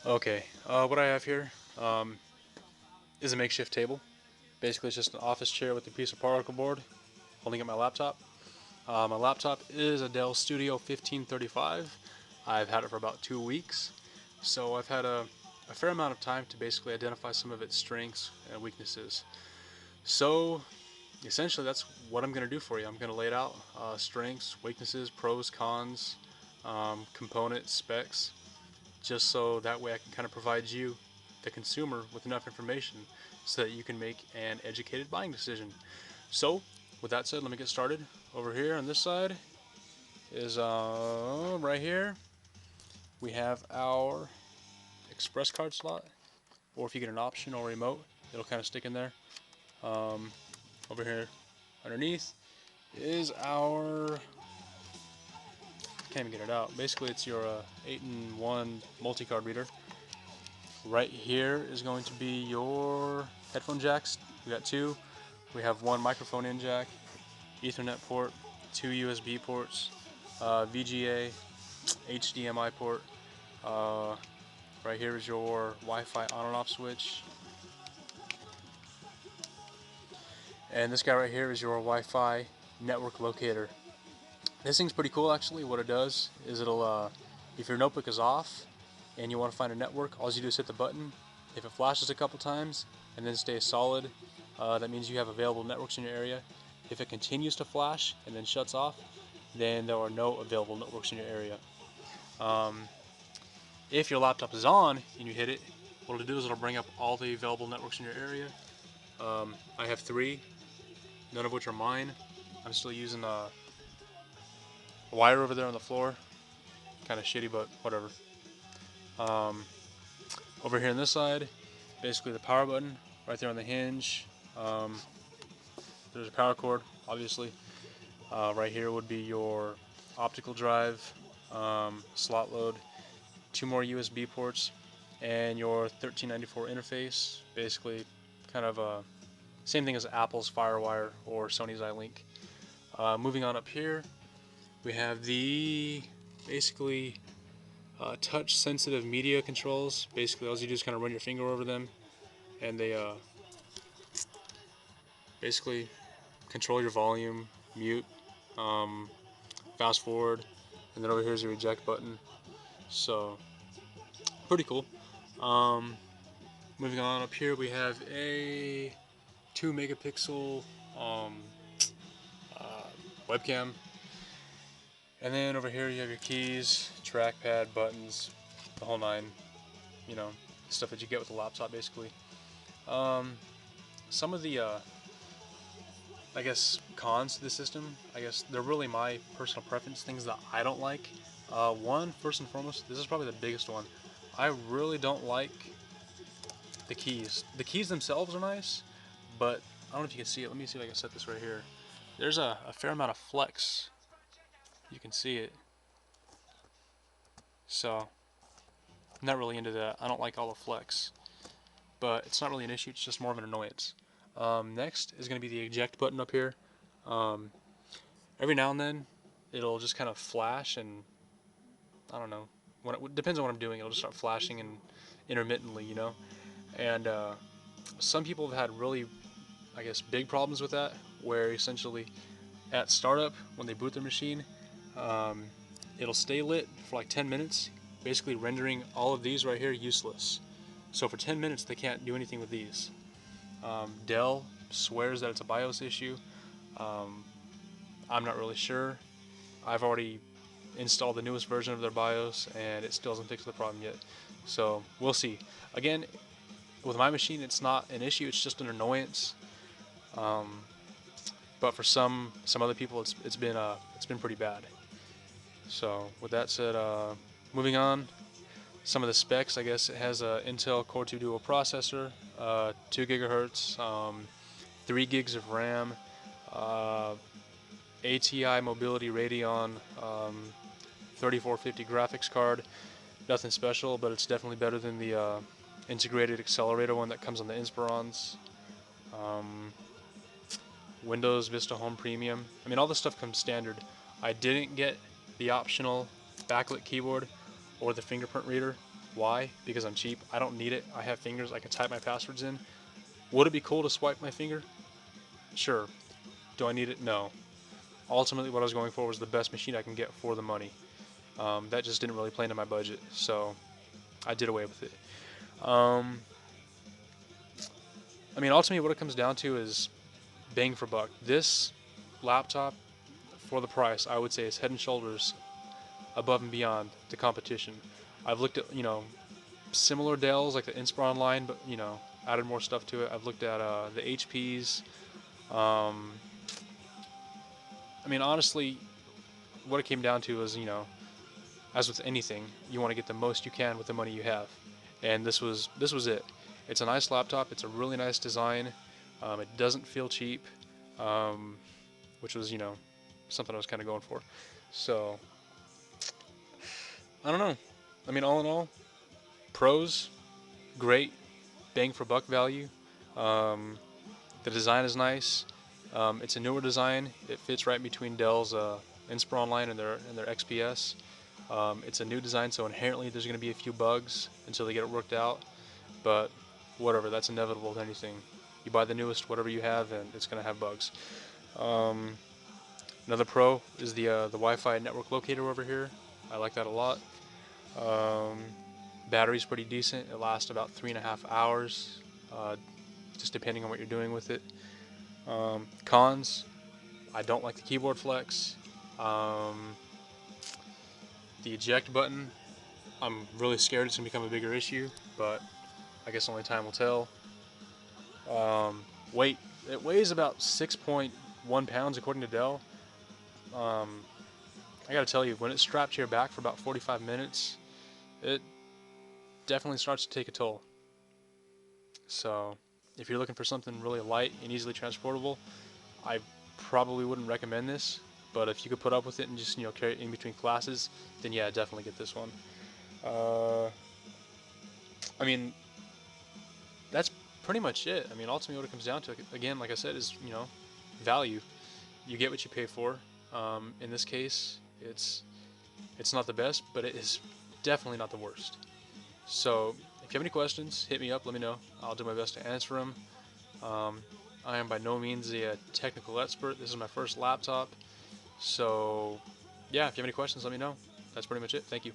Okay, what I have here is a makeshift table. Basically, it's just an office chair with a piece of particle board holding up my laptop. My laptop is a Dell Studio 1535. I've had it for about 2 weeks, so I've had a fair amount of time to basically identify some of its strengths and weaknesses. So, essentially, that's what I'm going to do for you. I'm going to lay it out: strengths, weaknesses, pros, cons, components, specs, just so that way I can kind of provide you, the consumer, with enough information so that you can make an educated buying decision. So, with that said, let me get started. Over here on this side is right here we have our express card slot, or if you get an option or remote, it'll kind of stick in there. Um, Over here underneath is our, can't even get it out. Basically, it's your 8-in-1 multi-card reader. Right here is going to be your headphone jacks. We got two. We have one microphone in jack, Ethernet port, two USB ports, VGA, HDMI port. Uh, right here is your Wi-Fi on and off switch. And this guy right here is your Wi-Fi network locator. This thing's pretty cool actually. What it does is it'll, if your notebook is off and you want to find a network, all you do is hit the button. If it flashes a couple times and then stays solid, that means you have available networks in your area. If it continues to flash and then shuts off, then there are no available networks in your area. If your laptop is on and you hit it, what it'll do is it'll bring up all the available networks in your area. I have three, none of which are mine. I'm still using a wire over there on the floor. Kind of shitty, but whatever. Um, Over here on this side, basically the power button right there on the hinge. There's a power cord, obviously. Right here would be your optical drive, slot load, two more USB ports, and your 1394 interface. Basically, kind of same thing as Apple's FireWire or Sony's iLink. Moving on up here, we have the basically touch sensitive media controls. Basically, all you do is kind of run your finger over them, and they basically control your volume, mute, um, fast forward, and then over here is your eject button. So pretty cool. Um, Moving on up here, we have a 2 megapixel um, uh, webcam, and then over here you have your keys, trackpad, buttons, the whole nine. You know, stuff that you get with a laptop, basically. Um, some of the I guess cons to the system, I guess they're really my personal preference, things that I don't like. One, first and foremost, this is probably the biggest one. I really don't like the keys. The keys themselves are nice, but I don't know if you can see it. Let me see if I can set this right here. There's a fair amount of flex. You can see it. So, I'm not really into that. I don't like all the flex. But it's not really an issue, it's just more of an annoyance. Next is going to be the eject button up here. Um, every now and then, it'll just kind of flash, and I don't know. When it depends on what I'm doing, it'll just start flashing and intermittently, you know. And some people have had really, I guess, big problems with that, where essentially at startup, when they boot their machine, um, it'll stay lit for like 10 minutes, basically rendering all of these right here useless. So for 10 minutes, they can't do anything with these. Dell swears that it's a BIOS issue. Um, I'm not really sure. I've already installed the newest version of their BIOS, and it still hasn't fixed the problem yet. So we'll see. Again, with my machine, it's not an issue. It's just an annoyance. But for some other people, it's been pretty bad. So with that said, moving on. Some of the specs, I guess it has a Intel Core 2 Duo processor, 2 gigahertz, 3 gigs of RAM, ATI Mobility Radeon 3450 graphics card. Nothing special, but it's definitely better than the integrated accelerator one that comes on the Inspirons. Windows Vista Home Premium. I mean, all this stuff comes standard. I didn't get the optional backlit keyboard or the fingerprint reader. Why? Because I'm cheap. I don't need it. I have fingers. I can type my passwords in. Would it be cool to swipe my finger? Sure. Do I need it? No. Ultimately, what I was going for was the best machine I can get for the money. That just didn't really play into my budget, so I did away with it. Um, I mean, ultimately, what it comes down to is bang for buck. This laptop, for the price, I would say is head and shoulders above and beyond the competition. I've looked at, similar Dells like the Inspiron line, but, added more stuff to it. I've looked at the HPs. Um, I mean, honestly, what it came down to is, as with anything, you want to get the most you can with the money you have, and this was it. It's a nice laptop. It's a really nice design. It doesn't feel cheap, um, which was something I was kind of going for. So I don't know. I mean, all in all, pros great, bang for buck value. Um, the design is nice. It's a newer design. It fits right between Dell's Inspiron line and their XPS. It's a new design, so inherently there's going to be a few bugs until they get it worked out. But whatever, that's inevitable with anything. You buy the newest whatever you have, and it's going to have bugs. Um, Another pro is the Wi-Fi network locator over here. I like that a lot. Um, Battery's pretty decent. It lasts about 3.5 hours, uh, just depending on what you're doing with it. Cons: I don't like the keyboard flex. Um, the eject button, I'm really scared it's gonna become a bigger issue, but I guess only time will tell. Weight: it weighs about 6.1 pounds according to Dell. Um, I gotta tell you, when it's strapped to your back for about 45 minutes, it definitely starts to take a toll. So, if you're looking for something really light and easily transportable, I probably wouldn't recommend this. But if you could put up with it and just carry it in between classes, then yeah, definitely get this one. Uh, I mean, that's pretty much it. I mean, ultimately, what it comes down to, again, like I said, is value. You get what you pay for. In this case, it's not the best, but it is definitely not the worst. So, if you have any questions, hit me up. Let me know. I'll do my best to answer them. Um, I am by no means a technical expert. This is my first laptop. So, yeah, if you have any questions, let me know. That's pretty much it. Thank you.